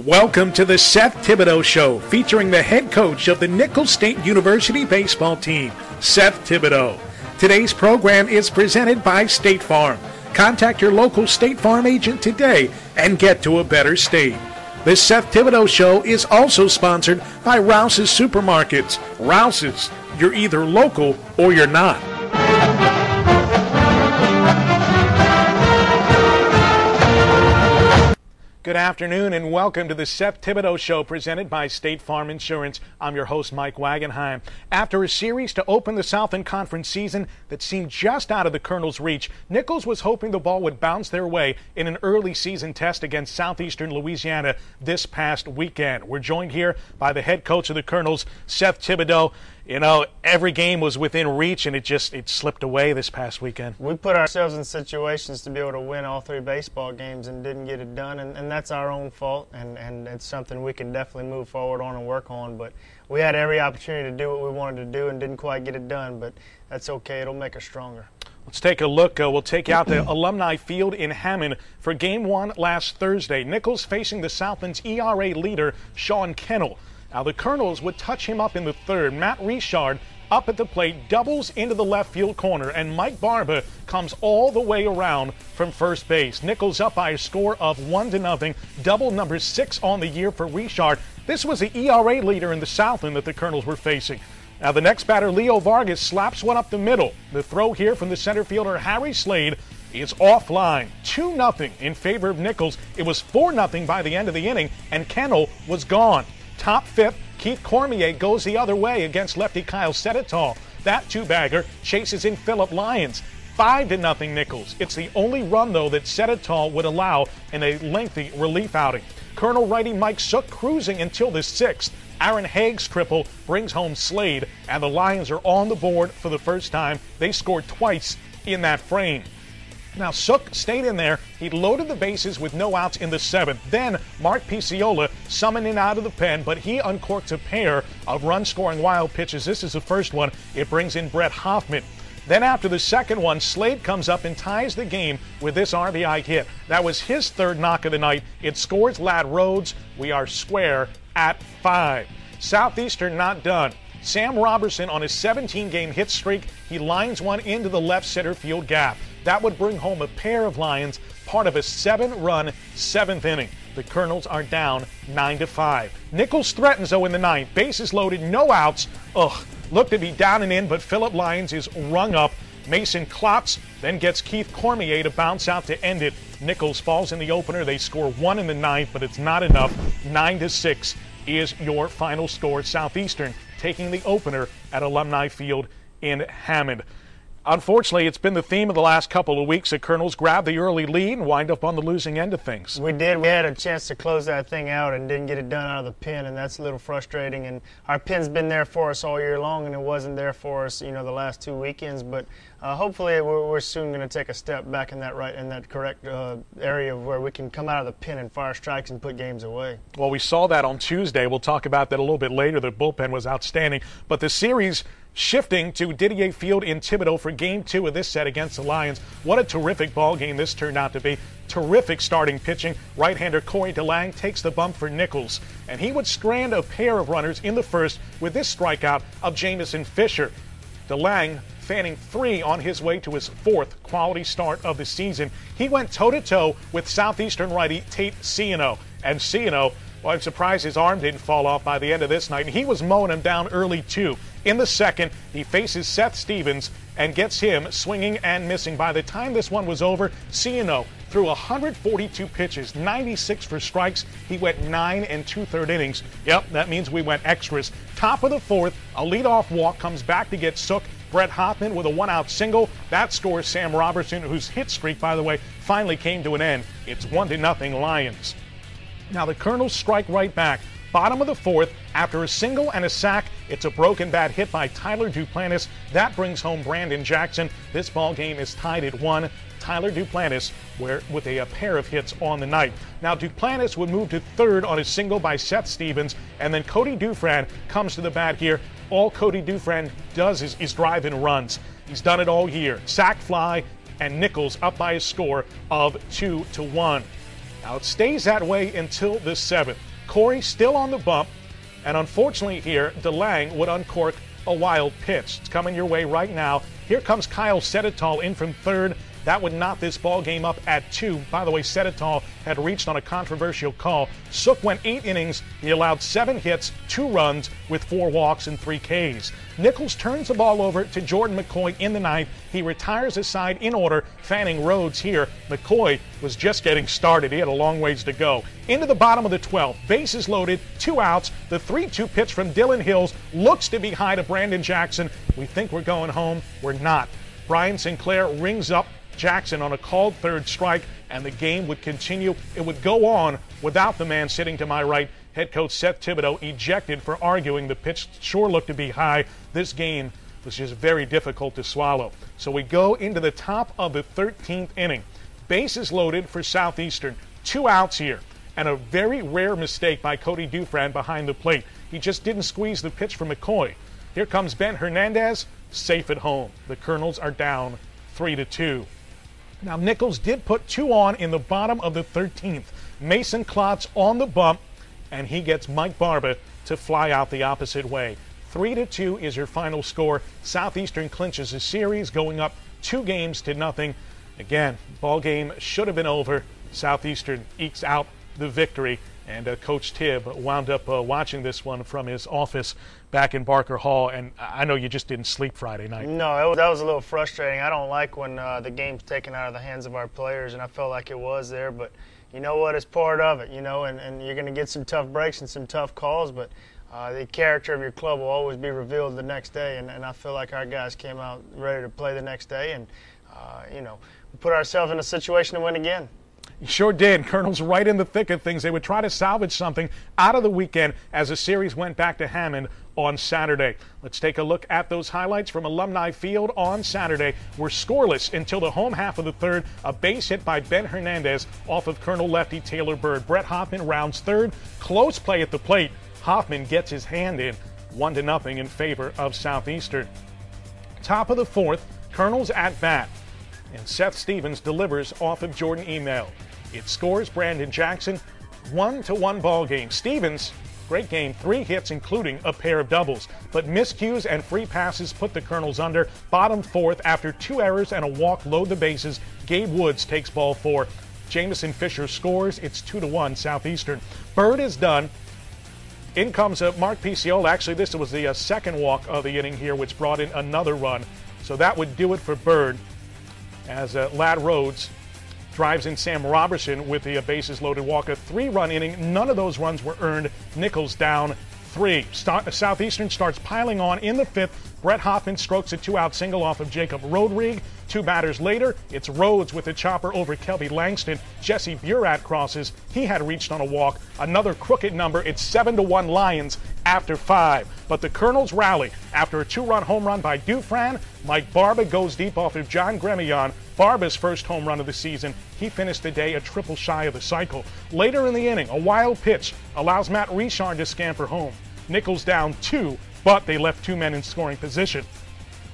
Welcome to the Seth Thibodeaux Show, featuring the head coach of the Nicholls State University baseball team, Seth Thibodeaux. Today's program is presented by State Farm. Contact your local State Farm agent today and get to a better state. The Seth Thibodeaux Show is also sponsored by Rouse's Supermarkets. Rouse's, you're either local or you're not. Good afternoon and welcome to the Seth Thibodeaux Show presented by State Farm Insurance. I'm your host, Mike Wagenheim. After a series to open the Southland Conference season that seemed just out of the Colonel's reach, Nicholls was hoping the ball would bounce their way in an early season test against Southeastern Louisiana this past weekend. We're joined here by the head coach of the Colonels, Seth Thibodeaux. You know, every game was within reach, and it slipped away this past weekend. We put ourselves in situations to be able to win all three baseball games and didn't get it done, and that's our own fault, and it's something we can definitely move forward on and work on. But we had every opportunity to do what we wanted to do and didn't quite get it done, but that's okay. It'll make us stronger. Let's take a look. We'll take you out to Alumni Field in Hammond for Game 1 last Thursday. Nicholls facing the Southland's ERA leader, Sean Kennel. Now, the Colonels would touch him up in the third. Matt Richard up at the plate, doubles into the left field corner, and Mike Barba comes all the way around from first base. Nicholls up by a score of 1-0, double number 6 on the year for Richard. This was the ERA leader in the Southland that the Colonels were facing. Now, the next batter, Leo Vargas, slaps one up the middle. The throw here from the center fielder, Harry Slade, is offline. 2-0 in favor of Nicholls. It was 4-0 by the end of the inning, and Kennel was gone. Top fifth, Keith Cormier goes the other way against lefty Kyle Thibodaux. That two-bagger chases in Phillip Lyons. 5-0 Nicholls. It's the only run, though, that Thibodaux would allow in a lengthy relief outing. Colonel righty Mike Sook cruising until the 6th. Aaron Haig's triple brings home Slade, and the Lions are on the board for the first time. They scored twice in that frame. Now, Sook stayed in there. He loaded the bases with no outs in the 7th. Then Mark Picciola summoned in out of the pen, but he uncorks a pair of run-scoring wild pitches. This is the first one. It brings in Brett Hoffman. Then after the second one, Slade comes up and ties the game with this RBI hit. That was his third knock of the night. It scores Ladd Rhodes. We are square at 5. Southeastern not done. Sam Robertson on his 17-game hit streak, he lines one into the left center field gap. That would bring home a pair of Lions, part of a 7-run 7th inning. The Colonels are down 9-5. Nicholls threatens, though, in the 9th. Bases loaded, no outs. Looked to be down and in, but Phillip Lyons is rung up. Mason Klotz then gets Keith Cormier to bounce out to end it. Nicholls falls in the opener. They score 1 in the 9th, but it's not enough. 9-6 is your final score. Southeastern taking the opener at Alumni Field in Hammond. Unfortunately, it's been the theme of the last couple of weeks. The Colonels grabbed the early lead and wind up on the losing end of things. We did. We had a chance to close that thing out and didn't get it done out of the pen, and that's a little frustrating. And our pen's been there for us all year long, and it wasn't there for us, the last 2 weekends. But hopefully, we're soon going to take a step back in that correct area where we can come out of the pen and fire strikes and put games away. Well, we saw that on Tuesday. We'll talk about that a little bit later. The bullpen was outstanding, but the series shifting to Didier Field in Thibodaux for Game 2 of this set against the Lions. What a terrific ball game this turned out to be. Terrific starting pitching. Right-hander Corey DeLange takes the bump for Nicholls, and he would strand a pair of runners in the first with this strikeout of Jamison Fisher. DeLange fanning 3 on his way to his 4th quality start of the season. He went toe-to-toe with Southeastern righty Tate Ciano, and Ciano, well, I'm surprised his arm didn't fall off by the end of this night. And he was mowing him down early, too. In the second, he faces Seth Stevens and gets him swinging and missing. By the time this one was over, Ciano threw 142 pitches, 96 for strikes. He went 9 2/3 innings. Yep, that means we went extras. Top of the 4th, a leadoff walk comes back to get Sook. Brett Hoffman with a 1-out single. That scores Sam Robertson, whose hit streak, by the way, finally came to an end. It's 1-0 Lions. Now the Colonels strike right back. Bottom of the 4th, after a single and a sack, it's a broken bat hit by Tyler Duplantis. That brings home Brandon Jackson. This ball game is tied at 1. Tyler Duplantis with a pair of hits on the night. Now Duplantis would move to 3rd on a single by Seth Stevens, and then Cody Dufran comes to the bat here. All Cody Dufran does is drive in runs. He's done it all year. Sack fly, and Nicholls up by a score of 2-1. Now it stays that way until the 7th. McCoy still on the bump, and unfortunately here, DeLang would uncork a wild pitch. It's coming your way right now. Here comes Kyle Thibodeaux in from third. That would knot this ball game up at 2. By the way, Thibodeaux had reached on a controversial call. Sook went 8 innings. He allowed 7 hits, 2 runs with 4 walks and 3 Ks. Nichols turns the ball over to Jordan McCoy in the ninth. He retires his side in order, fanning Rhodes here. McCoy was just getting started. He had a long ways to go. Into the bottom of the 12th. Bases loaded, 2 outs. The 3-2 pitch from Dylan Hills looks to be high to Brandon Jackson. We think we're going home. We're not. Brian Sinclair rings up Jackson on a called third strike, and the game would continue. It would go on without the man sitting to my right, head coach Seth Thibodeaux, ejected for arguing the pitch sure looked to be high. This game was just very difficult to swallow. So we go into the top of the 13th inning. Bases loaded for Southeastern. 2 outs here, and a very rare mistake by Cody Dufran behind the plate. He just didn't squeeze the pitch for McCoy. Here comes Ben Hernandez, safe at home. The Colonels are down 3-2. Now, Nichols did put 2 on in the bottom of the 13th. Mason Klotz on the bump, and he gets Mike Barba to fly out the opposite way. 3-2 is your final score. Southeastern clinches the series, going up 2-0. Again, ball game should have been over. Southeastern ekes out the victory, and Coach Tibb wound up watching this one from his office back in Barker Hall, and I know you just didn't sleep Friday night. No, that was a little frustrating. I don't like when the game's taken out of the hands of our players, and I felt like it was there, but you know what, it's part of it, and you're going to get some tough breaks and some tough calls, but the character of your club will always be revealed the next day, and I feel like our guys came out ready to play the next day, and we put ourselves in a situation to win again. You sure did. Colonels right in the thick of things. They would try to salvage something out of the weekend as the series went back to Hammond on Saturday. Let's take a look at those highlights from Alumni Field on Saturday. We're scoreless until the home half of the third. A base hit by Ben Hernandez off of Colonel lefty Taylor Bird. Brett Hoffman rounds third. Close play at the plate. Hoffman gets his hand in. 1-0 in favor of Southeastern. Top of the fourth, Colonels at bat. And Seth Stevens delivers off of Jordan Email. It scores Brandon Jackson. 1-1 ball game. Stevens, great game, 3 hits including a pair of doubles. But miscues and free passes put the Colonels under. Bottom fourth, after 2 errors and a walk, load the bases. Gabe Woods takes ball 4. Jamison Fisher scores. It's 2-1 Southeastern. Bird is done. In comes Mark Piciola. Actually, this was the second walk of the inning here, which brought in another run. So that would do it for Bird, as Ladd Rhodes drives in Sam Robertson with the bases loaded walk. A 3-run inning. None of those runs were earned. Nichols down 3. Southeastern starts piling on in the 5th. Brett Hoffman strokes a 2-out single off of Jacob Rodrigue. 2 batters later, it's Rhodes with a chopper over Kelby Langston. Jesse Burat crosses. He had reached on a walk. Another crooked number. It's 7-1 Lions after 5. But the Colonels rally after a 2-run home run by Dufran. Mike Barba goes deep off of John Gremillon. Barba's first home run of the season. He finished the day a triple shy of the cycle. Later in the inning, a wild pitch allows Matt Richard to scamper home. Nichols down 2, but they left 2 men in scoring position.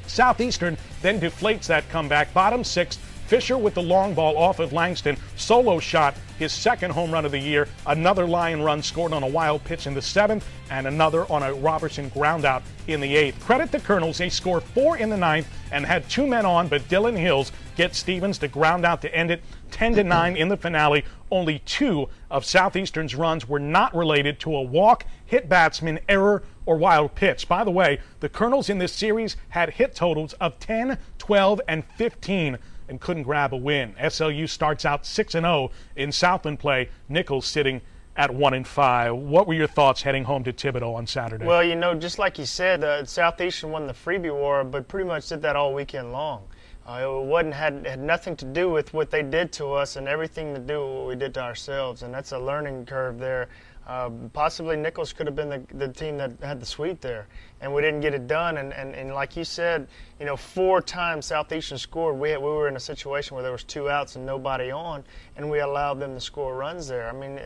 Southeastern then deflates that comeback. Bottom 6th, Fisher with the long ball off of Langston. Solo shot, his second home run of the year. Another Lion run scored on a wild pitch in the 7th, and another on a Robertson groundout in the 8th. Credit the Colonels, they score 4 in the 9th and had 2 men on, but Dylan Hills gets Stevens to ground out to end it. 10-9 in the finale. Only 2 of Southeastern's runs were not related to a walk, hit batsman, error, or wild pitch. By the way, the Colonels in this series had hit totals of 10, 12, and 15 and couldn't grab a win. SLU starts out 6-0 in Southland play. Nichols sitting at 1-5. What were your thoughts heading home to Thibodaux on Saturday? Well, just like you said, Southeastern won the freebie war, but pretty much did that all weekend long. It had nothing to do with what they did to us and everything to do with what we did to ourselves, and that's a learning curve there. Possibly Nichols could have been the team that had the sweep there, and we didn't get it done. And like you said, 4 times Southeastern scored. We were in a situation where there was 2 outs and nobody on, and we allowed them to score runs there. I mean,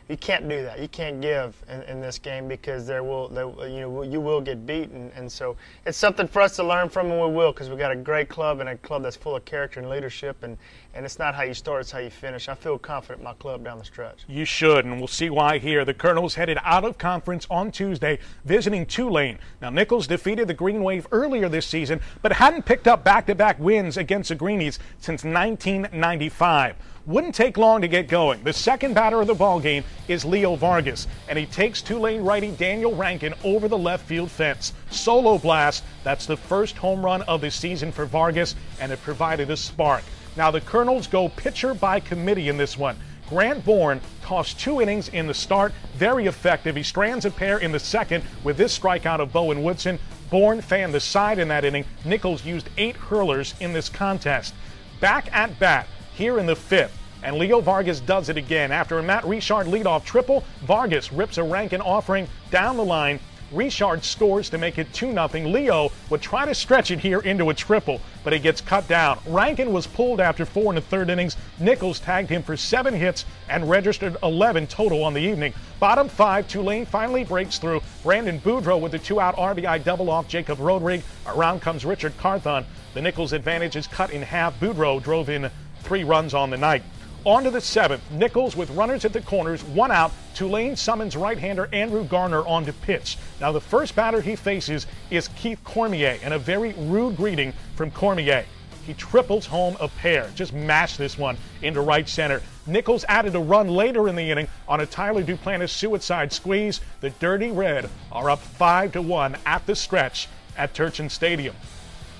you can't do that. You can't give in this game because you will get beaten. And so it's something for us to learn from, and we will, because we got a great club and a club that's full of character and leadership. And and it's not how you start, it's how you finish. I feel confident in my club down the stretch. You should, and we'll see why here. The Colonels headed out of conference on Tuesday, visiting Tulane. Now, Nichols defeated the Green Wave earlier this season, but hadn't picked up back-to-back wins against the Greenies since 1995. Wouldn't take long to get going. The second batter of the ballgame is Leo Vargas, and he takes Tulane righty Daniel Rankin over the left field fence. Solo blast. That's the first home run of the season for Vargas, and it provided a spark. Now the Colonels go pitcher by committee in this one. Grant Bourne tossed 2 innings in the start. Very effective. He strands a pair in the second with this strikeout of Bowen Woodson. Bourne fanned the side in that inning. Nichols used 8 hurlers in this contest. Back at bat here in the 5th. And Leo Vargas does it again. After a Matt Richard leadoff triple, Vargas rips a Rankin offering down the line. Richard scores to make it 2-0. Leo would try to stretch it here into a triple, but he gets cut down. Rankin was pulled after 4 1/3 innings. Nichols tagged him for 7 hits and registered 11 total on the evening. Bottom 5, Tulane finally breaks through. Brandon Boudreaux with the 2-out RBI double off Jacob Rodrigue. Around comes Richard Carthon. The Nichols advantage is cut in half. Boudreaux drove in 3 runs on the night. On to the 7th. Nichols with runners at the corners, 1 out. Tulane summons right-hander Andrew Garner on to pitch. Now the first batter he faces is Keith Cormier, and a very rude greeting from Cormier. He triples home a pair. Just mashed this one into right center. Nichols added a run later in the inning on a Tyler Duplantis suicide squeeze. The Dirty Red are up 5-1 at the stretch at Turchin Stadium.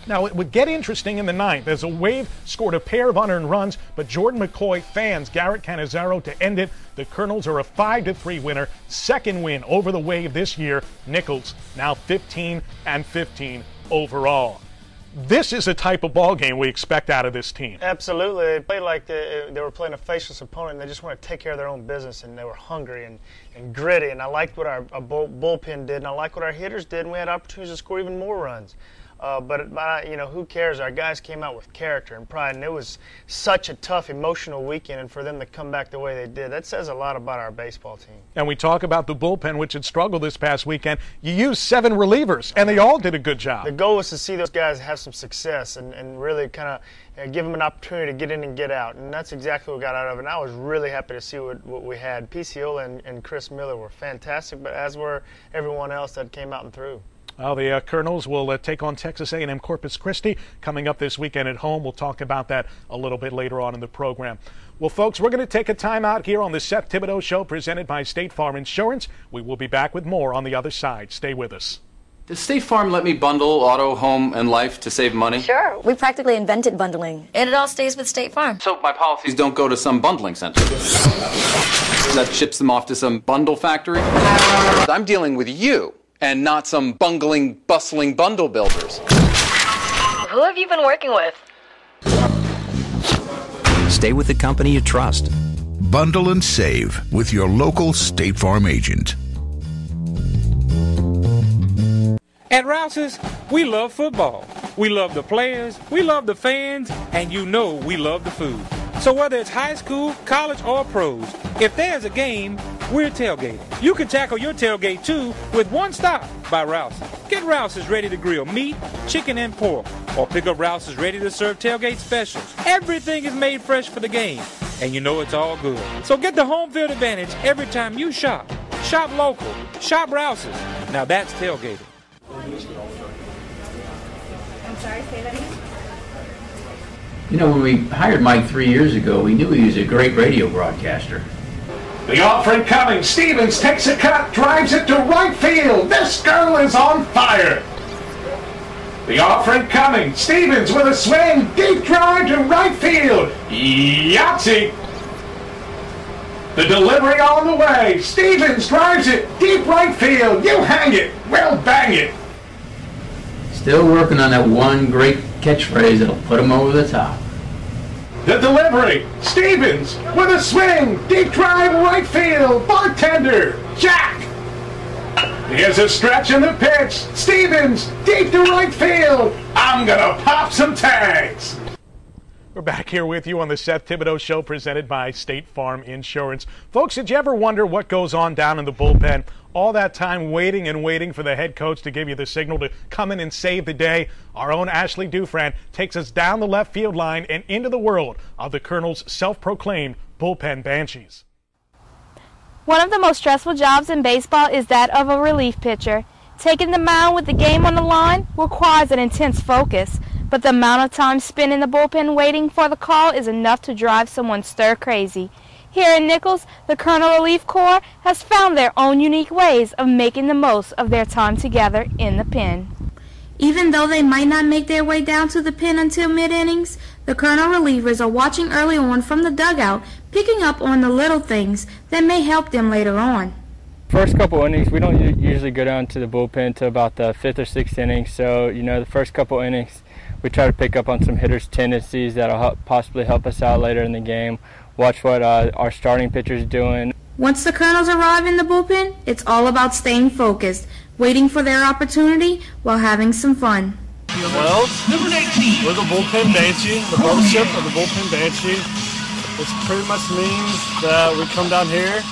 Now, it would get interesting in the 9th as a Wave scored a pair of unearned runs, but Jordan McCoy fans Garrett Cannizzaro to end it. The Colonels are a 5-3 winner, second win over the Wave this year. Nichols now 15-15 overall. This is the type of ball game we expect out of this team. Absolutely. They played like they were playing a faceless opponent, and they just want to take care of their own business, and they were hungry and gritty. And I liked what our bullpen did, and I liked what our hitters did, and we had opportunities to score even more runs. But who cares? Our guys came out with character and pride, and it was such a tough, emotional weekend, and for them to come back the way they did, that says a lot about our baseball team. And we talk about the bullpen, which had struggled this past weekend. You used 7 relievers, and they all did a good job. The goal was to see those guys have some success and really kind of give them an opportunity to get in and get out, and that's exactly what we got out of it. And I was really happy to see what we had. Picciola and Chris Miller were fantastic, but as were everyone else that came out and threw. Well, the Colonels will take on Texas A&M Corpus Christi coming up this weekend at home. We'll talk about that a little bit later on in the program. Well, folks, we're going to take a time out here on the Seth Thibodeaux Show presented by State Farm Insurance. We will be back with more on the other side. Stay with us. Does State Farm let me bundle auto, home, and life to save money? Sure. We practically invented bundling. And it all stays with State Farm. So my policies don't go to some bundling center that ships them off to some bundle factory? I'm dealing with you, and not some bungling, bustling bundle builders. Who have you been working with? Stay with the company you trust. Bundle and save with your local State Farm agent. At Rouse's, we love football. We love the players, we love the fans, and you know we love the food. So whether it's high school, college, or pros, if there's a game, we're tailgating. You can tackle your tailgate too with one stop by Rouse's. Get Rouse's ready to grill meat, chicken, and pork, or pick up Rouse's ready to serve tailgate specials. Everything is made fresh for the game, and you know it's all good. So get the home field advantage every time you shop. Shop local. Shop Rouse's. Now that's tailgating. I'm sorry, say that again? You know, when we hired Mike 3 years ago, we knew he was a great radio broadcaster. The offering coming. Stevens takes a cut, drives it to right field. This girl is on fire. The offering coming. Stevens with a swing. Deep drive to right field. Yahtzee. The delivery on the way. Stevens drives it deep right field. You hang it. Well, bang it. Still working on that one great catchphrase that'll put him over the top. The delivery. Stevens with a swing. Deep drive right field. Bartender. Jack. Here's a stretch in the pitch. Stevens deep to right field. I'm going to pop some tags. We're back here with you on the Seth Thibodeaux Show, presented by State Farm Insurance. Folks, did you ever wonder what goes on down in the bullpen? All that time waiting and waiting for the head coach to give you the signal to come in and save the day. Our own Ashley Dufresne takes us down the left field line and into the world of the Colonel's self-proclaimed bullpen banshees. One of the most stressful jobs in baseball is that of a relief pitcher. Taking the mound with the game on the line requires an intense focus, but the amount of time spent in the bullpen waiting for the call is enough to drive someone stir crazy. Here in Nichols, the Colonel Relief Corps has found their own unique ways of making the most of their time together in the pen. Even though they might not make their way down to the pen until mid-innings, the Colonel relievers are watching early on from the dugout, picking up on the little things that may help them later on. First couple innings, we don't usually go down to the bullpen to about the 5th or 6th inning, so the first couple innings we try to pick up on some hitters' tendencies that'll possibly help us out later in the game, watch what our starting pitcher's doing. Once the Colonels arrive in the bullpen, it's all about staying focused, waiting for their opportunity while having some fun. Well, we're the bullpen banshee, the mothership of the bullpen banshee. This pretty much means that we come down here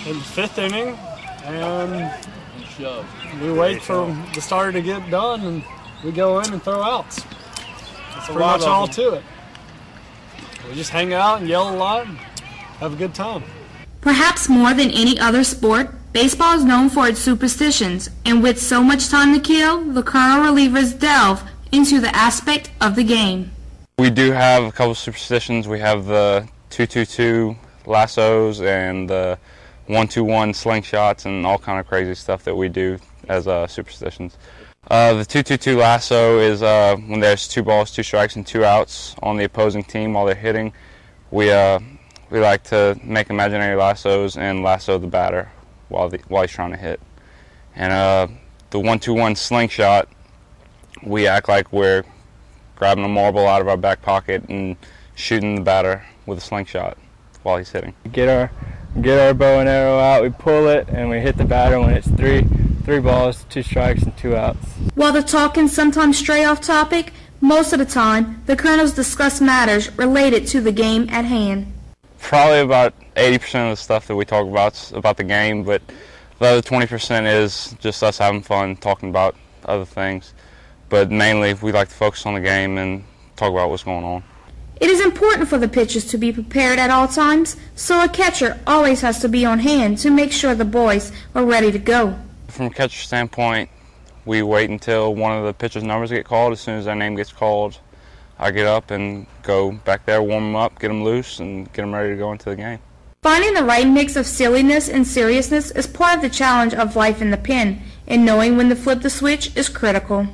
in the 5th inning and we wait for the starter to get done and we go in and throw outs. That's pretty much all to it. We just hang out and yell a lot and have a good time. Perhaps more than any other sport, baseball is known for its superstitions, and with so much time to kill, the Colonel relievers delve into the aspect of the game. We do have a couple superstitions. We have the 2-2-2 lassos and the 1-2-1 slingshots and all kind of crazy stuff that we do as superstitions. The 2-2-2 lasso is when there's 2 balls, 2 strikes, and 2 outs on the opposing team while they're hitting. We like to make imaginary lassos and lasso the batter while he's trying to hit. And the 1-2-1 slingshot, we act like we're grabbing a marble out of our back pocket and shooting the batter with a slingshot while he's hitting. Get our bow and arrow out, we pull it, and we hit the batter when it's 3 balls, 2 strikes, and 2 outs. While the talk can sometimes stray off topic, most of the time, the Colonels discuss matters related to the game at hand. Probably about 80% of the stuff that we talk about about the game, but the other 20% is just us having fun, talking about other things. But mainly, we like to focus on the game and talk about what's going on. It is important for the pitchers to be prepared at all times, so a catcher always has to be on hand to make sure the boys are ready to go. From a catcher standpoint, we wait until one of the pitcher's numbers get called. As soon as their name gets called, I get up and go back there, warm them up, get them loose, and get them ready to go into the game. Finding the right mix of silliness and seriousness is part of the challenge of life in the pen, and knowing when to flip the switch is critical.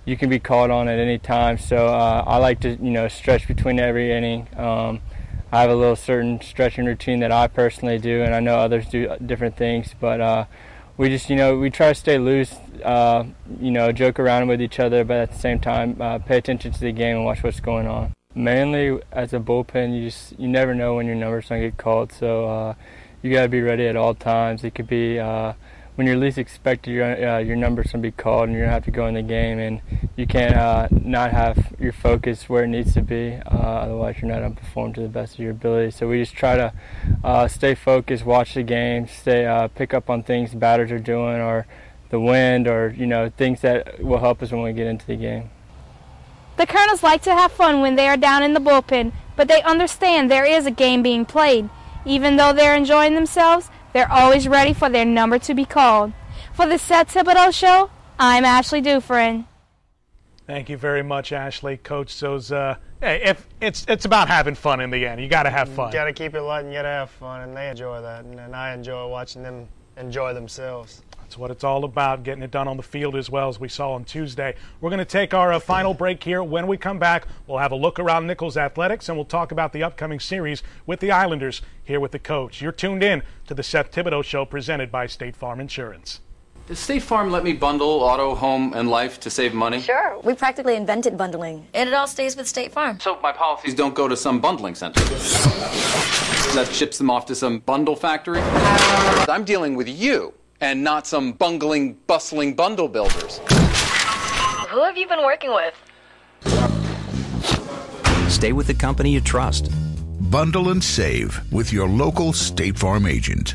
You can be called on at any time, so I like to stretch between every inning. I have a little certain stretching routine that I personally do, and I know others do different things, but we just we try to stay loose, joke around with each other, but at the same time pay attention to the game and watch what's going on. Mainly as a bullpen, you never know when your number's going to get called, so you got to be ready at all times. It could be when you're least expected, your number's going to be called and you're going to have to go in the game, and you can't not have your focus where it needs to be, otherwise you're not going to perform to the best of your ability. So we just try to stay focused, watch the game, pick up on things batters are doing, or the wind, or things that will help us when we get into the game. The Colonels like to have fun when they are down in the bullpen, but they understand there is a game being played. Even though they're enjoying themselves, they're always ready for their number to be called. For the Seth Thibodeaux Show, I'm Ashley Dufresne. Thank you very much, Ashley. Coach, hey, if it's about having fun in the end. You got to have fun. You got to keep it light and you got to have fun, and they enjoy that, and I enjoy watching them enjoy themselves. That's what it's all about, getting it done on the field as well, as we saw on Tuesday. We're going to take our final break here. When we come back, we'll have a look around Nichols Athletics, and we'll talk about the upcoming series with the Islanders here with the coach. You're tuned in to the Seth Thibodeaux Show, presented by State Farm Insurance. Does State Farm let me bundle auto, home, and life to save money? Sure. We practically invented bundling, and it all stays with State Farm. So my policies don't go to some bundling center that ships them off to some bundle factory? I'm dealing with you, and not some bungling, bustling bundle builders. Who have you been working with? Stay with the company you trust. Bundle and save with your local State Farm agent.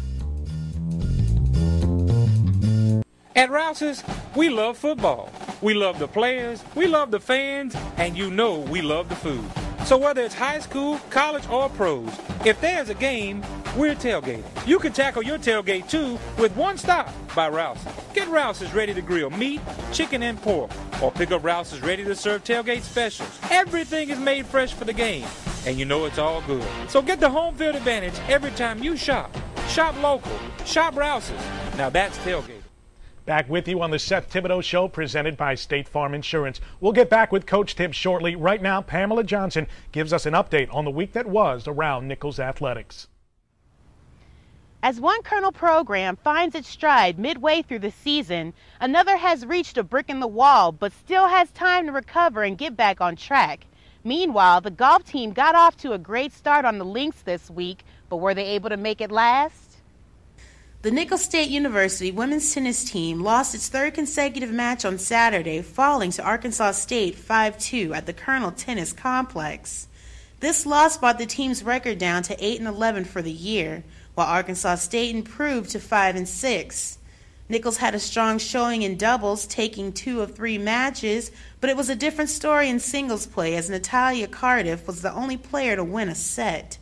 At Rouse's, we love football. We love the players, we love the fans, and you know we love the food. So whether it's high school, college, or pros, if there's a game, we're tailgating. You can tackle your tailgate too with one stop by Rouse's. Get Rouse's ready to grill meat, chicken, and pork, or pick up Rouse's ready to serve tailgate specials. Everything is made fresh for the game, and you know it's all good. So get the home field advantage every time you shop. Shop local. Shop Rouse's. Now that's tailgating. Back with you on the Seth Thibodeaux Show, presented by State Farm Insurance. We'll get back with Coach Thib shortly. Right now, Pamela Johnson gives us an update on the week that was around Nichols Athletics. As one Colonel program finds its stride midway through the season, another has reached a brick in the wall but still has time to recover and get back on track. Meanwhile, the golf team got off to a great start on the links this week, but were they able to make it last? The Nichols State University women's tennis team lost its third consecutive match on Saturday, falling to Arkansas State 5-2 at the Colonel Tennis Complex. This loss brought the team's record down to 8-11 for the year, while Arkansas State improved to 5-6. Nichols had a strong showing in doubles, taking 2 of 3 matches, but it was a different story in singles play as Natalia Cardiff was the only player to win a set.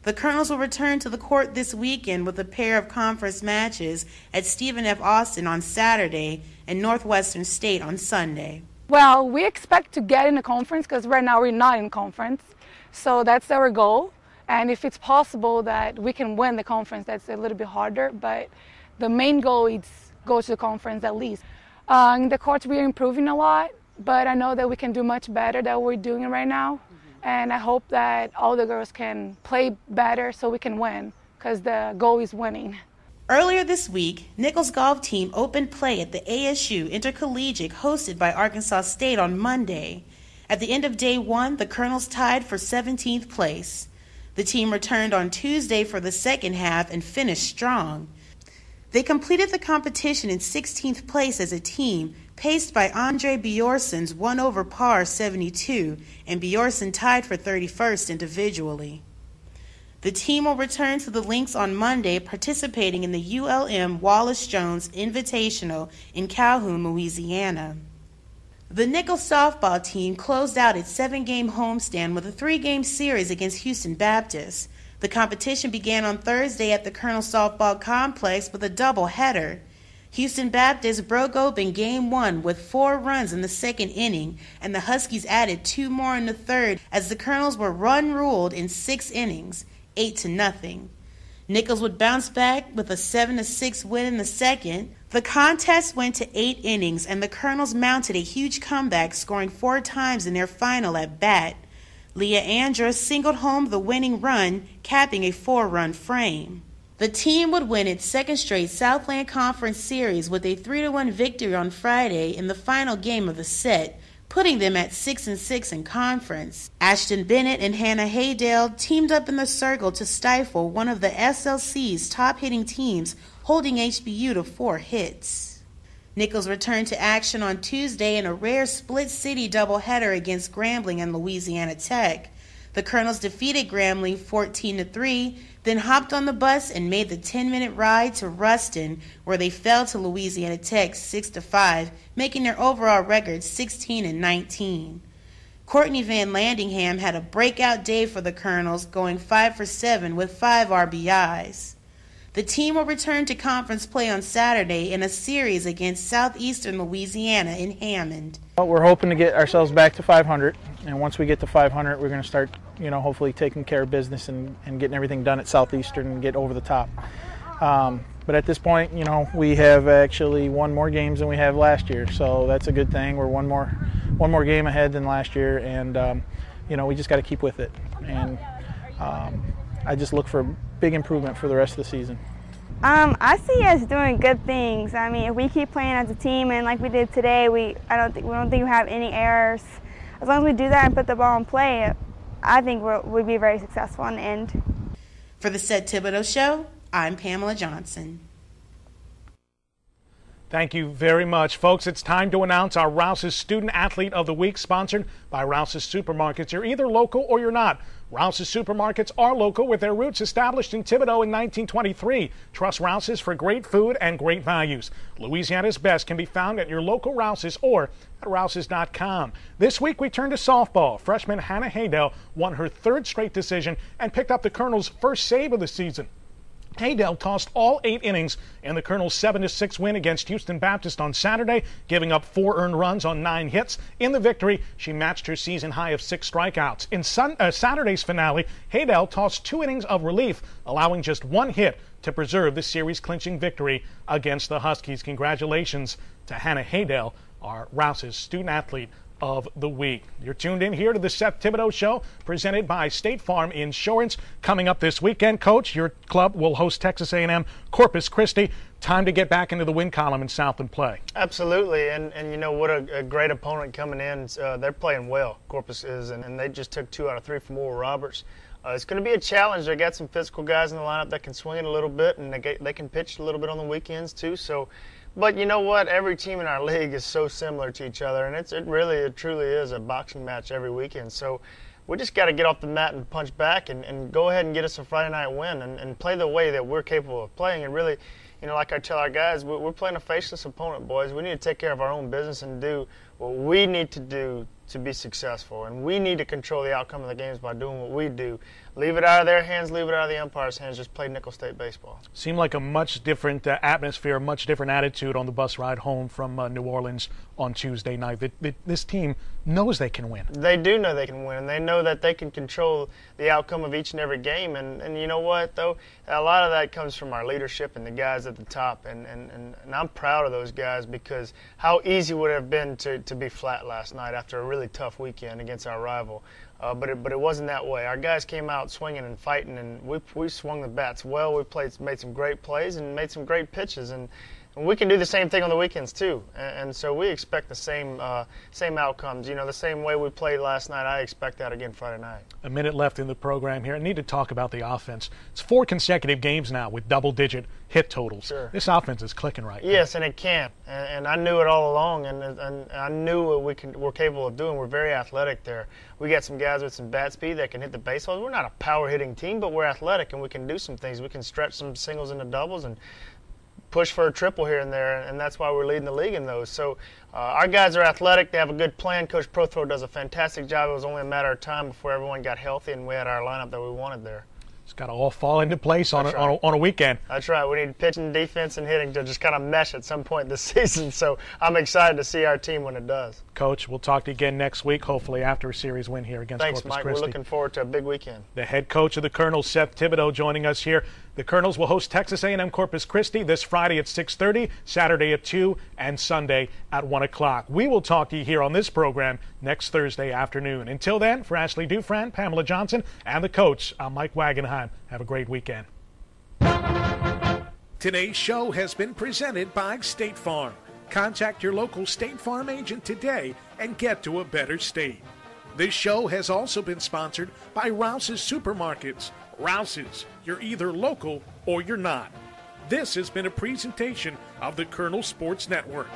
The Colonels will return to the court this weekend with a pair of conference matches at Stephen F. Austin on Saturday and Northwestern State on Sunday. Well, we expect to get in the conference because right now we're not in conference. So that's our goal. And if it's possible that we can win the conference, that's a little bit harder. But the main goal is go to the conference at least. In the courts, we're improving a lot, but I know that we can do much better than we're doing right now. And I hope that all the girls can play better so we can win, because the goal is winning. Earlier this week, Nichols' golf team opened play at the ASU Intercollegiate hosted by Arkansas State on Monday. At the end of day 1, the Colonels tied for 17th place. The team returned on Tuesday for the second half and finished strong. They completed the competition in 16th place as a team, paced by Andre Bjorsen's 1 over par 72, and Bjorsen tied for 31st individually. The team will return to the links on Monday, participating in the ULM Wallace Jones Invitational in Calhoun, Louisiana. The Nichols softball team closed out its 7-game homestand with a 3-game series against Houston Baptist. The competition began on Thursday at the Colonel Softball Complex with a doubleheader. Houston Baptist broke open Game 1 with 4 runs in the second inning, and the Huskies added 2 more in the third as the Colonels were run-ruled in 6 innings, 8-0. Nichols would bounce back with a 7-6 win in the second. The contest went to 8 innings, and the Colonels mounted a huge comeback, scoring 4 times in their final at bat. Leah Andrus singled home the winning run, capping a 4-run frame. The team would win its second straight Southland Conference Series with a 3-1 victory on Friday in the final game of the set, putting them at 6-6 in conference. Ashton Bennett and Hannah Haydale teamed up in the circle to stifle one of the SLC's top-hitting teams, holding HBU to 4 hits. Nichols returned to action on Tuesday in a rare split-city doubleheader against Grambling and Louisiana Tech. The Colonels defeated Grambling 14-3, then hopped on the bus and made the 10-minute ride to Ruston, where they fell to Louisiana Tech 6-5, making their overall record 16-19. Courtney Van Landingham had a breakout day for the Colonels, going 5 for 7 with 5 RBIs. The team will return to conference play on Saturday in a series against Southeastern Louisiana in Hammond. We're hoping to get ourselves back to 500, and once we get to 500, we're going to start, hopefully taking care of business and getting everything done at Southeastern and get over the top. But at this point, we have actually won more games than we have last year, so that's a good thing. We're one more game ahead than last year, and we just got to keep with it. And I just look for big improvement for the rest of the season. I see us doing good things. I mean, if we keep playing as a team and like we did today, we don't think we have any errors. As long as we do that and put the ball in play, I think we'll be very successful in the end. For the Seth Thibodeaux Show, I'm Pamela Johnson. Thank you very much, folks. It's time to announce our Rouse's Student Athlete of the Week, sponsored by Rouse's Supermarkets. You're either local or you're not. Rouse's Supermarkets are local, with their roots established in Thibodaux in 1923. Trust Rouse's for great food and great values. Louisiana's best can be found at your local Rouse's or at rouses.com. This week we turn to softball. Freshman Hannah Haydell won her third straight decision and picked up the Colonels' first save of the season. Haydell tossed all 8 innings in the Colonels' 7-6 win against Houston Baptist on Saturday, giving up 4 earned runs on 9 hits. In the victory, she matched her season high of 6 strikeouts. In Saturday's finale, Haydell tossed 2 innings of relief, allowing just 1 hit to preserve the series-clinching victory against the Huskies. Congratulations to Hannah Haydell, our Rouse's Student Athlete of the Week. You're tuned in here to the Seth Thibodeaux Show, presented by State Farm Insurance. Coming up this weekend, Coach, your club will host Texas A&M Corpus Christi. Time to get back into the win column in Southland play. Absolutely, and you know what, a great opponent coming in. They're playing well, Corpus is, and they just took 2 out of 3 from Oral Roberts. It's going to be a challenge. They got some physical guys in the lineup that can swing it a little bit, and they can pitch a little bit on the weekends too. So. But you know what? Every team in our league is so similar to each other, and it truly is a boxing match every weekend. So we just got to get off the mat and punch back and go ahead and get us a Friday night win and play the way that we're capable of playing. And really, you know, like I tell our guys, we're playing a faceless opponent, boys. We need to take care of our own business and do what we need to do to be successful. And we need to control the outcome of the games by doing what we do. Leave it out of their hands, leave it out of the umpire's hands, just play Nickel State baseball. Seemed like a much different atmosphere, much different attitude on the bus ride home from New Orleans on Tuesday night. This team knows they can win. They do know they can win, and they know that they can control the outcome of each and every game. And you know what, though? A lot of that comes from our leadership and the guys at the top. And I'm proud of those guys, because how easy would it have been to be flat last night after a really tough weekend against our rival. But it wasn't that way. Our guys came out swinging and fighting, and we swung the bats well. We made some great plays and made some great pitches, and we can do the same thing on the weekends too. And so we expect the same outcomes. You know, the same way we played last night, I expect that again Friday night. A minute left in the program here. I need to talk about the offense. It's 4 consecutive games now with double-digit hit totals. Sure. This offense is clicking right now. Yes, and it can. And I knew it all along, and I knew what we're capable of doing. We're very athletic there. We got some guys with some bat speed that can hit the baseballs. We're not a power-hitting team, but we're athletic, and we can do some things. We can stretch some singles into doubles and push for a triple here and there, and that's why we're leading the league in those. So our guys are athletic. They have a good plan. Coach Prothro does a fantastic job. It was only a matter of time before everyone got healthy and we had our lineup that we wanted there. It's got to all fall into place on a weekend. That's right. We need pitching, defense, and hitting to just kind of mesh at some point this season. So I'm excited to see our team when it does. Coach, we'll talk to you again next week, hopefully after a series win here against Corpus Christi. Thanks, Mike. We're looking forward to a big weekend. The head coach of the Colonels, Seth Thibodeaux, joining us here. The Colonels will host Texas A&M Corpus Christi this Friday at 6:30, Saturday at 2, and Sunday at 1 o'clock. We will talk to you here on this program next Thursday afternoon. Until then, for Ashley Dufran, Pamela Johnson, and the coach, I'm Mike Wagenheim. Have a great weekend. Today's show has been presented by State Farm. Contact your local State Farm agent today and get to a better state. This show has also been sponsored by Rouse's Supermarkets. Rouse's, you're either local or you're not. This has been a presentation of the Colonel Sports Network.